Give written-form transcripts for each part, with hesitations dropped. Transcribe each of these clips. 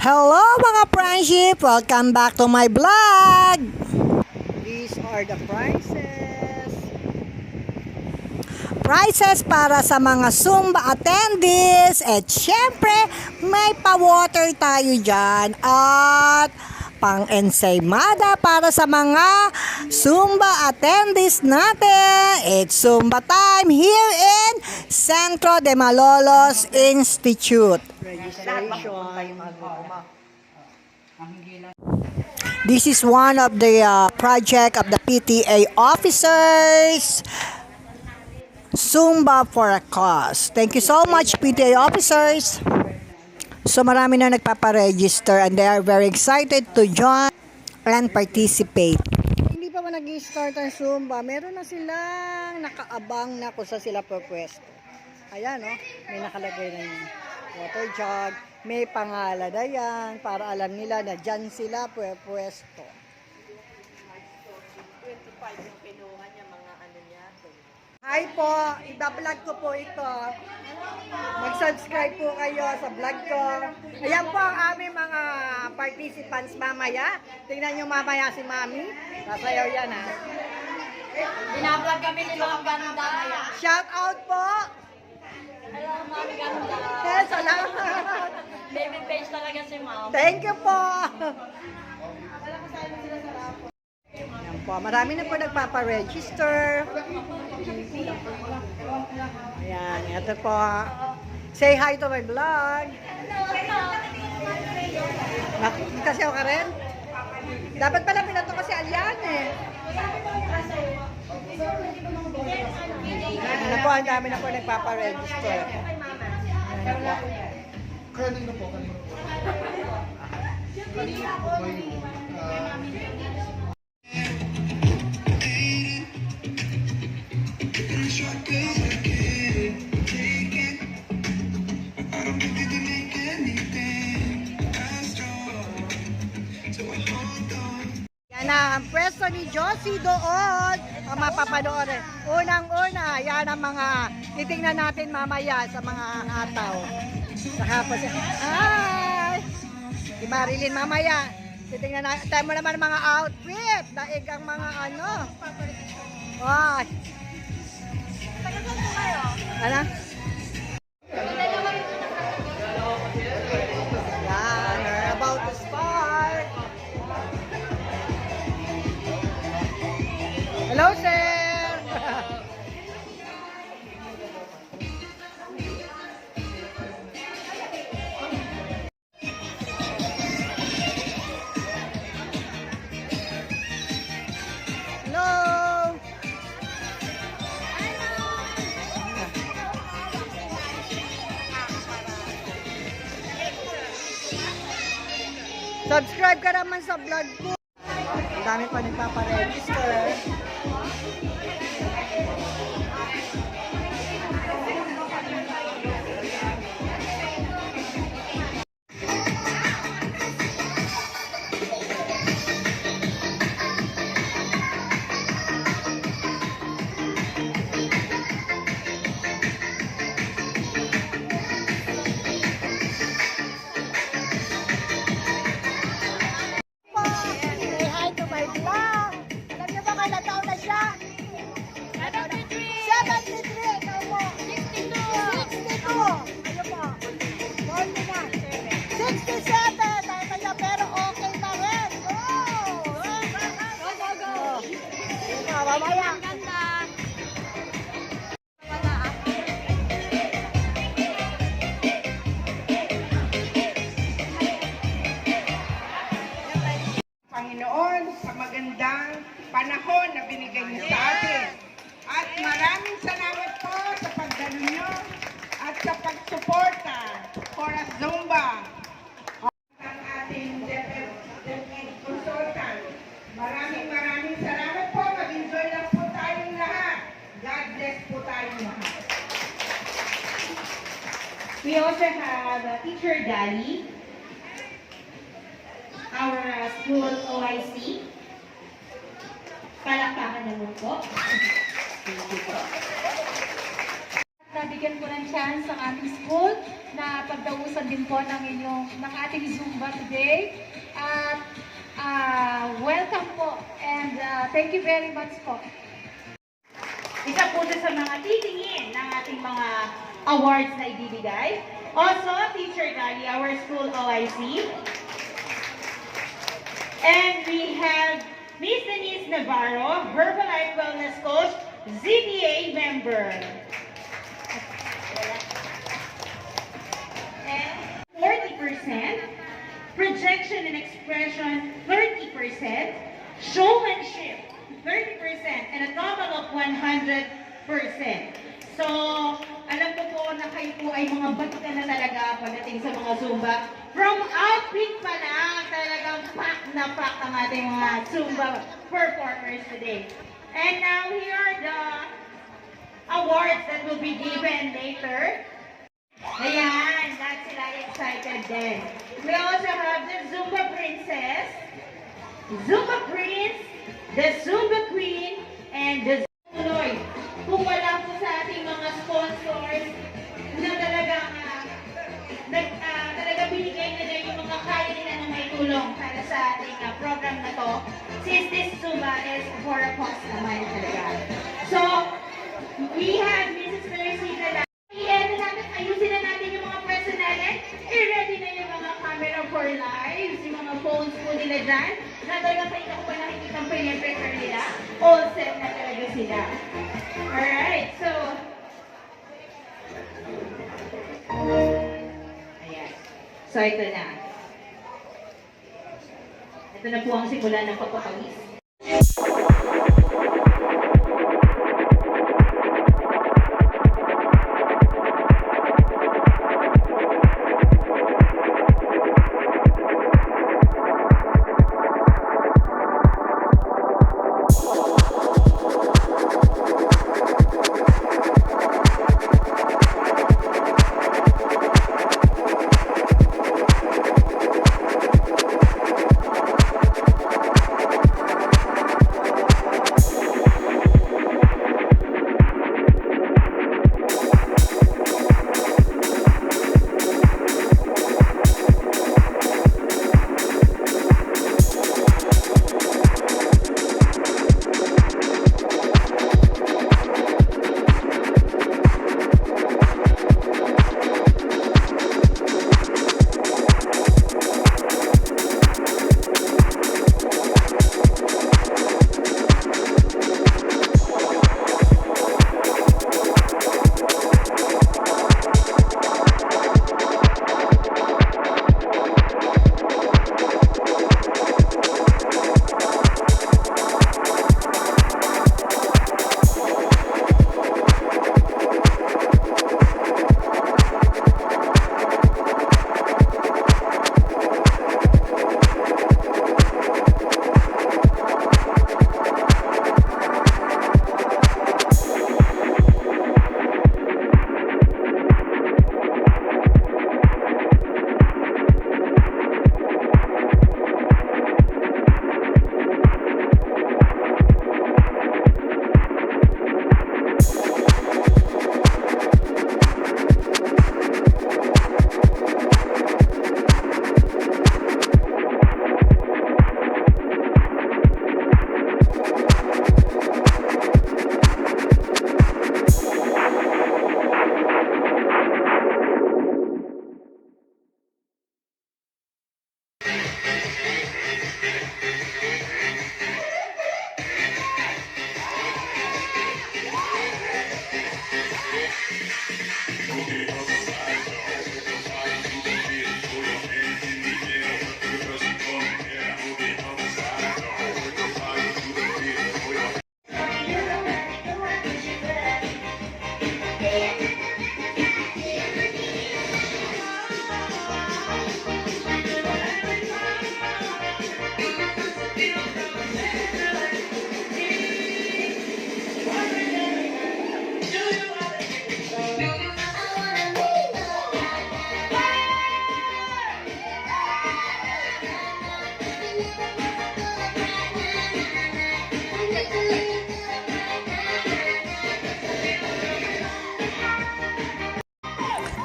Hello mga friendship! Welcome back to my vlog! These are the prices. Prices para sa mga Zumba attendees. At syempre, may pa-water tayo dyan. At pang-ensaymada para sa mga Zumba attendees natin. It's Zumba time here in Centro de Malolos Institute. Registration. This is one of the project of the PTA officers. Zumba for a cause. Thank you so much, PTA officers. So marami na nagpaparegister and they are very excited to join and participate. Hindi pa man nag-start ang Zumba, meron na silang nakaabang na kung saan sila pupwesto. Ayan, oh, may nakalagay na yung water jug, may pangalan na yan para alam nila na dyan sila pupwesto. 25 yung kinuha niya, mga ano niya. Hi po, iba-vlog ko po ito. Mag-subscribe po kayo sa vlog ko. Ayan po ang aming mga participants mamaya. Tingnan nyo mamaya si Mami. Sasayaw yan ha. Binablog kami nila ang ganda. Shout out po! Hello, Mami Ganda. Yes, salamat! Baby face talaga si Ma'am. Thank you po! Ayan po, marami na po nagpaparegister. Ayan, ito po. Say hi to my vlog. Nakikita siya ka rin? Dapat pala pinato kasi Alian eh. Ano po, ang dami na po nagpaparegister. Kanino po? Kanino po ba yun? Yan na, ang pwesto ni Josie doon ang mapapanoorin. Unang-una, yan ang mga titingnan natin mamaya sa mga ataw. Saka po siya, hi! Si Marilyn mamaya. Titingnan natin, tayo mo naman mga outfit. Daig ang mga ano. Ay. Ano? Yan, we're about to start. Hello, sir! Hello! Subscribe ka naman sa vlog ko. Ang dami pa nagpaparegister. Say hi to my vlog. Alam niyo ba kailan taon na siya? 73! Ikaw po. 62! Ano po? Born mo na. 67! Tayo kaya pero okay pa rin. Go! Go! Mamaya. Panginoon, sa magandang panahon na binigay niyo sa atin. At maraming salamat po sa pagdalo niyo at sa pagsuporta for a Zumba. Ang ating DepEd consultant. Maraming salamat po. Mag-enjoy lang po tayong lahat. God bless po tayong lahat. We also have Teacher Dali, our school OIC. Palakpakan naman po. Thank you po. nabigyan po ng chance ang ating school na pagdausan din po ng ating Zumba today. At welcome po and thank you very much po. Isa po sa mga titingin ng ating mga awards na ibibigay. Also, Teacher Dali, our school OIC. And we have Miss Denise Navarro, Herbalife Wellness Coach, ZBA member. And 40%, projection and expression, 30%, showmanship, 30%, and a total of 100%. So, alam ko po na kayo po ay mga bata na talaga pagdating sa mga Zumba. From outfit pa lang, talagang pack ang ating mga Zumba performers today. And now, here are the awards that will be given later. Ayan, that's sila excited din. We also have the Zumba Princess, Zumba Prince, the Zumba Queen, and the Zumba Lloyd. Kung wala po sa ating mga sponsors na talagang binigay na din yung mga kaya nila na may tulong para sa ating program na to, since this Zumba is for a cause naman talaga. So, we have Mrs. Teresita na ayusin na natin yung mga personalan, i-ready na yung mga camera for live, yung mga phones po nila dyan, na talaga kayo ko pa nakikita ang pre-prepare nila, all set na talaga sila. Alright, so, ayan. So, ito na. Ito na po ang simula ng pagpapawis.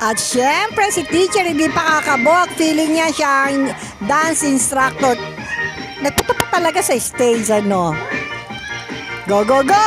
At syempre, si teacher hindi pa kakabok. Feeling niya siyang dance instructor. Nagpunta pa talaga sa stage, ano. Go, go, go!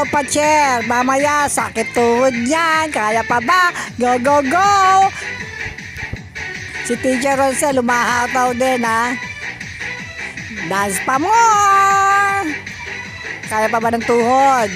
Pa-chair, mamaya sakit tuhod yan, kaya pa ba? Go, go, go! Si Teacher Ronsel lumahataw din, ha? Dance pa more! Kaya pa ba ng tuhod?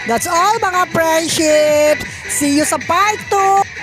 That's all mga friendship. See you sa part 2.